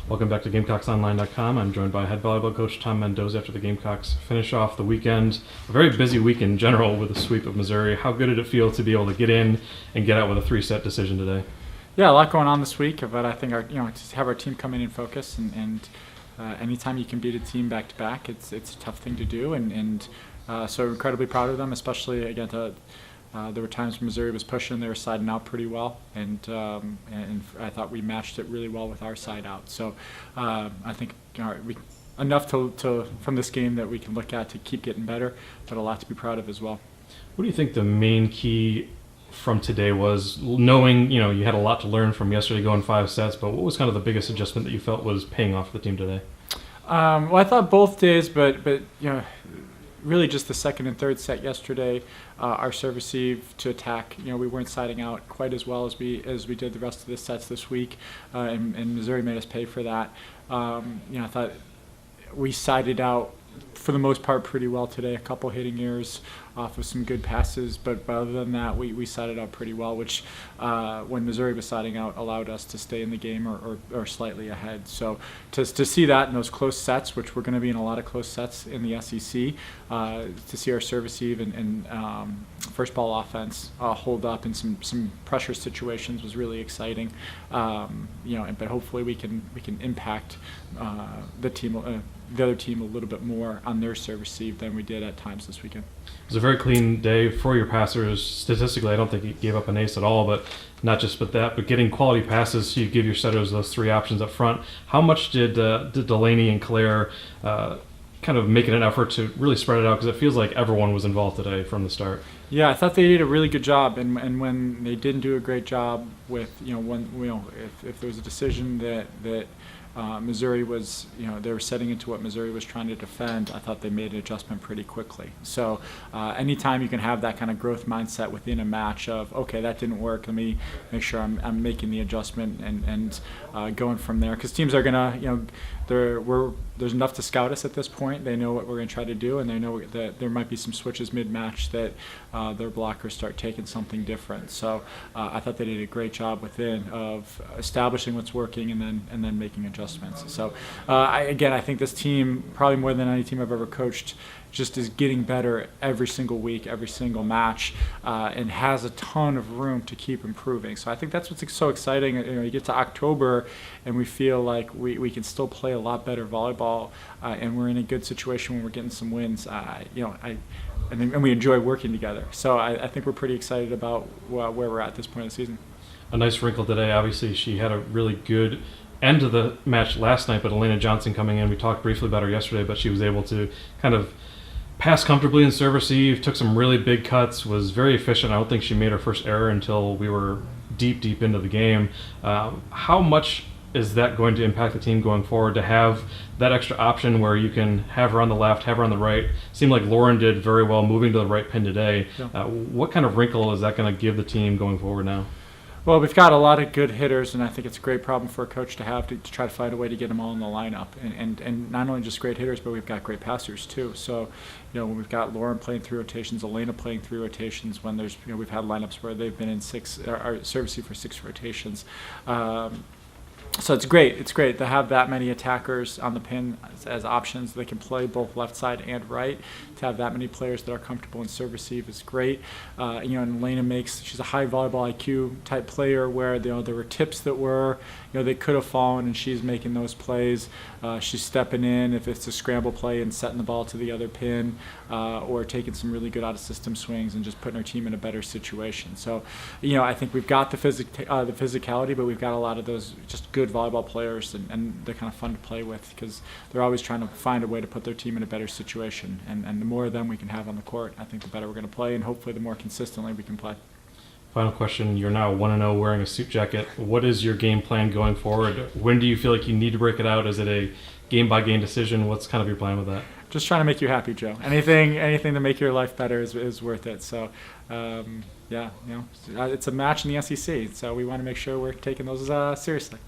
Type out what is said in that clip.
Welcome back to GamecocksOnline.com. I'm joined by head volleyball coach Tom Mendoza after the Gamecocks finish off the weekend. A very busy week in general with the sweep of Missouri. How good did it feel to be able to get in and get out with a 3-set decision today? Yeah, a lot going on this week, but I think to have our team come in and focus, and anytime you can beat a team back to back, it's a tough thing to do, and so incredibly proud of them, especially again there were times when Missouri was pushing, they were siding out pretty well, and I thought we matched it really well with our side out. So I think enough to from this game that we can look at to keep getting better, but a lot to be proud of as well. What do you think the main key from today was, knowing you had a lot to learn from yesterday going 5 sets, but what was kind of the biggest adjustment that you felt was paying off for the team today? Well, I thought both days, but really just the second and third set yesterday, our serve receive to attack. We weren't siding out quite as well as we did the rest of the sets this week, and Missouri made us pay for that. I thought we sided out for the most part pretty well today. A couple hitting errors off of some good passes, but other than that, we sided out pretty well, which when Missouri was siding out allowed us to stay in the game or slightly ahead. So to see that in those close sets, which we're going to be in a lot of close sets in the SEC, to see our serve receive and first ball offense hold up in some pressure situations was really exciting. But hopefully we can impact the other team a little bit more on their serve receive than we did at times this weekend. It was a very clean day for your passers. Statistically, I don't think you gave up an ace at all, but not just with that, but getting quality passes, so you give your setters those 3 options up front. How much did Delaney and Claire kind of make it an effort to really spread it out, because it feels like everyone was involved today from the start? Yeah, I thought they did a really good job, and when they didn't do a great job with if there was a decision that Missouri was, they were setting into what Missouri was trying to defend, I thought they made an adjustment pretty quickly. So anytime you can have that kind of growth mindset within a match of, okay, that didn't work, let me make sure I'm making the adjustment and going from there. Because teams are going to, there's enough to scout us at this point. They know what we're going to try to do, and they know that there might be some switches mid-match that their blockers start taking something different. So I thought they did a great job within of establishing what's working and then making adjustments. So I think this team, probably more than any team I've ever coached, just is getting better every single week, every single match, and has a ton of room to keep improving. So I think that's what's so exciting. You get to October, and we feel like we can still play a lot better volleyball, and we're in a good situation when we're getting some wins. And we enjoy working together. So I think we're pretty excited about where we're at this point of the season. A nice wrinkle today. Obviously, she had a really good end of the match last night, but Elena Johnson coming in, we talked briefly about her yesterday, but she was able to kind of pass comfortably in serve receive, took some really big cuts, was very efficient. I don't think she made her first error until we were deep into the game. How much is that going to impact the team going forward, to have that extra option where you can have her on the left, have her on the right? Seemed like Lauren did very well moving to the right pin today. Yeah. What kind of wrinkle is that going to give the team going forward now? Well, we've got a lot of good hitters, and I think it's a great problem for a coach to have to try to find a way to get them all in the lineup. And not only just great hitters, but we've got great passers too. So, when we've got Lauren playing 3 rotations, Elena playing 3 rotations, when there's, we've had lineups where they've been in 6, or servicing for 6 rotations. So it's great. It's great to have that many attackers on the pin as options. They can play both left side and right. To have that many players that are comfortable in serve receive is great. And Elena she's a high volleyball IQ type player where there were tips that were, they could have fallen, and she's making those plays. She's stepping in if it's a scramble play and setting the ball to the other pin, or taking some really good out of system swings and just putting her team in a better situation. So, I think we've got the physicality, but we've got a lot of those just good volleyball players, and they're kind of fun to play with because they're always trying to find a way to put their team in a better situation. And the more of them we can have on the court, I think the better we're going to play, and hopefully the more consistently we can play. Final question. You're now 1-0 wearing a suit jacket. What is your game plan going forward? When do you feel like you need to break it out? Is it a game-by-game decision? What's kind of your plan with that? Just trying to make you happy, Joe. Anything to make your life better is worth it. So, it's a match in the SEC, so we want to make sure we're taking those seriously.